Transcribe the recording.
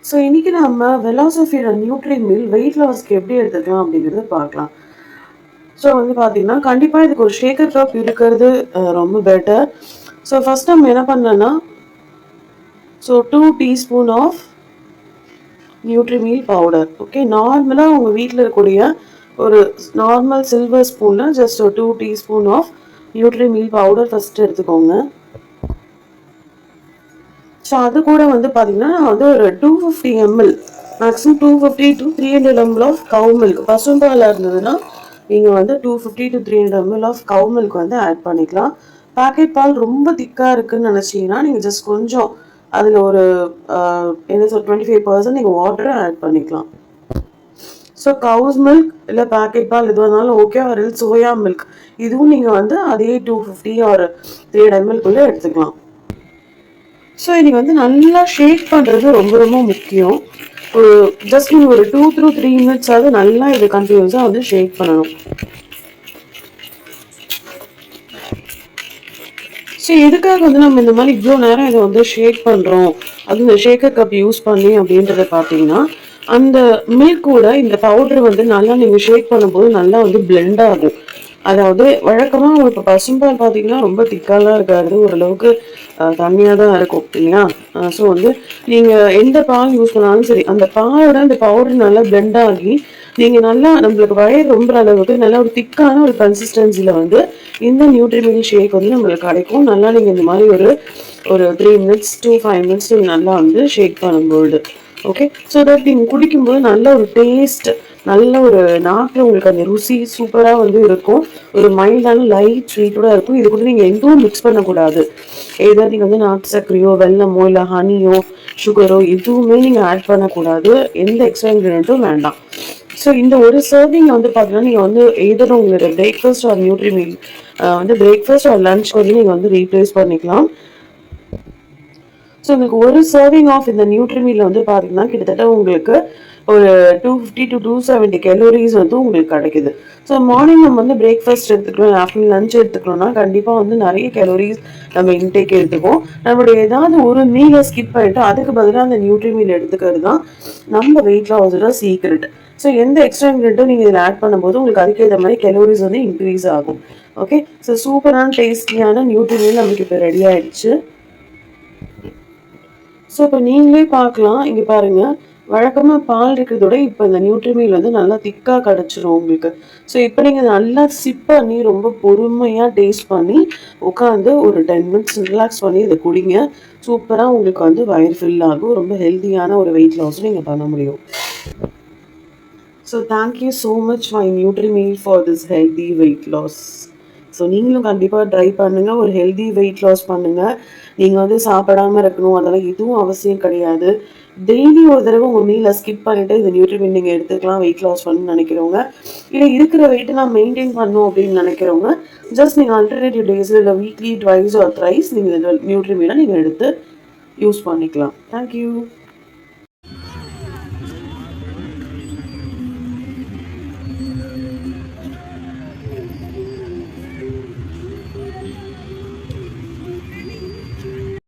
So இன்றைக்கி நம்ம வெலாசோஃபியோட nutri meal wait லாஸ்க்கு எப்படி எடுத்துக்கலாம் அப்படிங்கிறத பார்க்கலாம். ஸோ வந்து பார்த்தீங்கன்னா கண்டிப்பாக இதுக்கு ஒரு ஷேக்கர் கப் இருக்கிறது ரொம்ப பெட்டர். ஸோ ஃபஸ்ட் நம்ம என்ன பண்ணலன்னா, so 2 teaspoon of nutri meal powder. Okay, நார்மலாக உங்கள் வீட்டில் இருக்கக்கூடிய ஒரு நார்மல் சில்வர் ஸ்பூனில் ஜஸ்ட் ஒரு 2 teaspoon of nutri meal powder first எடுத்துக்கோங்க. ஸோ அது கூட வந்து பார்த்தீங்கன்னா நான் வந்து ஒரு 250 ml, maximum 250 to 300 ml of cow milk, பசும்பாலாக இருந்ததுன்னா நீங்கள் வந்து 250 to 300 ml of cow milk வந்து ஆட் பண்ணிக்கலாம். பேக்கெட் பால் ரொம்ப திக்காக இருக்குதுன்னு நினச்சிங்கன்னா நீங்கள் ஜஸ்ட் கொஞ்சம் அதில் ஒரு என்ன சொல் 25% நீங்கள் வாட்டரை ஆட் பண்ணிக்கலாம். ஸோ கவுஸ் மில்க் இல்லை பேக்கெட் பால் எது வந்தாலும் ஓகே, ஒரு சோயா மில்க் இதுவும் நீங்கள் வந்து அதே 250 ஒரு 300 ml எடுத்துக்கலாம். ஸோ இன்னைக்கு வந்து நல்லா ஷேக் பண்ணுறது ரொம்ப ரொம்ப முக்கியம். ஒரு ஜஸ்ட் நீங்கள் ஒரு 2 to 3 minutes நல்லா இது கண்டினியூஸாக வந்து ஷேக் பண்ணணும். ஸோ எதுக்காக வந்து நம்ம இந்த மாதிரி இவ்வளோ நேரம் இதை வந்து ஷேக் பண்ணுறோம், அது இந்த ஷேக்கர் கப் யூஸ் பண்ணி அப்படின்றத பார்த்தீங்கன்னா, அந்த மில்கோட இந்த பவுடர் வந்து நல்லா நீங்கள் ஷேக் பண்ணும்போது நல்லா வந்து பிளெண்ட் ஆகும். அதாவது வழக்கமாக உங்களுக்கு பசும்பால் பார்த்தீங்கன்னா ரொம்ப திக்காலாம் இருக்காது, ஓரளவுக்கு தண்ணியாக தான் இருக்கும் இல்லையா. ஸோ வந்து நீங்கள் எந்த பால் யூஸ் பண்ணாலும் சரி, அந்த பாலோட அந்த பவுடர் நல்லா பிளெண்ட் ஆகி நீங்கள் நல்லா நம்மளுக்கு வயிறு ரொம்ப அளவுக்கு நல்லா ஒரு திக்கான ஒரு கன்சிஸ்டன்சியில் வந்து இந்த நியூட்ரி மீல் ஷேக் வந்து நம்மளுக்கு கிடைக்கும். நல்லா நீங்கள் இந்த மாதிரி ஒரு 3 minutes to 5 minutes நீங்கள் நல்லா வந்து ஷேக் பண்ணும்போது ஓகே. ஸோ தட் நீங்கள் குடிக்கும்போது நல்ல ஒரு டேஸ்ட், நல்ல ஒரு நாக்கில் உங்களுக்கு அந்த ருசி சூப்பராக வந்து இருக்கும். ஒரு மைல்டான லைட் ஸ்வீட்டோட இருக்கும். இது கூட நீங்கள் எதுவும் மிக்ஸ் பண்ணக்கூடாது. ஏதாவது நீங்கள் வந்து நாட்டு சர்க்கரையோ வெல்லமோ இல்லை ஹனியோ சுகரோ எதுவுமே நீங்கள் ஆட் பண்ணக்கூடாது. எந்த எக்ஸ்ட்ரா இன்க்ரீடியன்ட்டும் வேண்டாம். ஸோ இந்த ஒரு சர்விங் வந்து பார்த்தீங்கன்னா நீங்கள் வந்து எதோ உங்களோட பிரேக்ஃபாஸ்ட் ஆர் நியூட்ரி மீல் வந்து பிரேக்ஃபாஸ்ட் ஆர் லன்ச் வந்து நீங்கள் வந்து ரீப்ளேஸ் பண்ணிக்கலாம். ஸோ உங்களுக்கு ஒரு சர்விங் ஆஃப் இந்த நியூட்ரி மீல் வந்து பார்த்தீங்கன்னா கிட்டத்தட்ட உங்களுக்கு ஒரு 250 to 270 கலோரிஸ் வந்து உங்களுக்கு கிடைக்குது. ஸோ மார்னிங் நம்ம வந்து பிரேக்ஃபாஸ்ட் எடுத்துக்கிறோம், ஆஃப்டர்நூன் லஞ்ச் எடுத்துக்கிறோம்னா கண்டிப்பாக வந்து நிறைய கலோரிஸ் நம்ம இன்டேக் எடுத்துப்போம். நம்மளுடைய ஏதாவது ஒரு மீலை ஸ்கிப் பண்ணிட்டு அதுக்கு பதிலாக அந்த நியூட்ரி மீல் எடுத்துக்கிறது தான் நம்ம வெயிட் லாஸோட சீக்ரெட். ஸோ எந்த எக்ஸ்ட்ரா இன்க்ரீடியன்ட்டும் நீங்கள் இதில் ஆட் பண்ணும்போது உங்களுக்கு அதுக்கேற்ற மாதிரி கலோரிஸ் வந்து இன்க்ரீஸ் ஆகும். ஓகே, ஸோ சூப்பரான டேஸ்டியான நியூட்ரி மீல் நமக்கு இப்போ ரெடி ஆயிடுச்சு. ஸோ இப்போ நீங்களே பார்க்கலாம், இங்கே பாருங்கள், வழக்கமாக பால் இருக்கிறதோட இப்போ இந்த நியூட்ரி மீல் வந்து நல்லா திக்காக கிடச்சிரும் உங்களுக்கு. ஸோ இப்போ நீங்கள் நல்லா சிப் பண்ணி ரொம்ப பொறுமையாக டேஸ்ட் பண்ணி உட்காந்து ஒரு 10 minutes ரிலாக்ஸ் பண்ணி இதை குடிங்க. சூப்பராக உங்களுக்கு வந்து வயிறு ஃபில் ஆகும். ரொம்ப ஹெல்த்தியான ஒரு வெயிட் லாஸ் நீங்கள் பண்ண முடியும். So thank you so much my Nutri Meal for this healthy weight loss. So நீங்களும் கண்டிப்பாக ட்ரை பண்ணுங்கள், ஒரு ஹெல்தி வெயிட் லாஸ் பண்ணுங்கள். நீங்கள் வந்து சாப்பிடாமல் இருக்கணும் அதெல்லாம் எதுவும் அவசியம் கிடையாது. டெய்லி ஒரு தடவை உங்கள் மீலை ஸ்கிப் பண்ணிவிட்டு இந்த நியூட்ரி மீல் நீங்கள் எடுத்துக்கலாம் வெயிட் லாஸ் பண்ணணும்னு நினைக்கிறவங்க, இல்லை இருக்கிற வெயிட்டை நான் மெயின்டைன் பண்ணணும் அப்படின்னு நினைக்கிறவங்க, ஜஸ்ட் நீங்கள் ஆல்டர்னேட்டிவ் டேஸில் இல்லை வீக்லி ட்வைஸ் ஆர் த்ரைஸ் நீங்கள் இந்த நியூட்ரி மீலை நீங்கள் எடுத்து யூஸ் பண்ணிக்கலாம். தேங்க்யூ.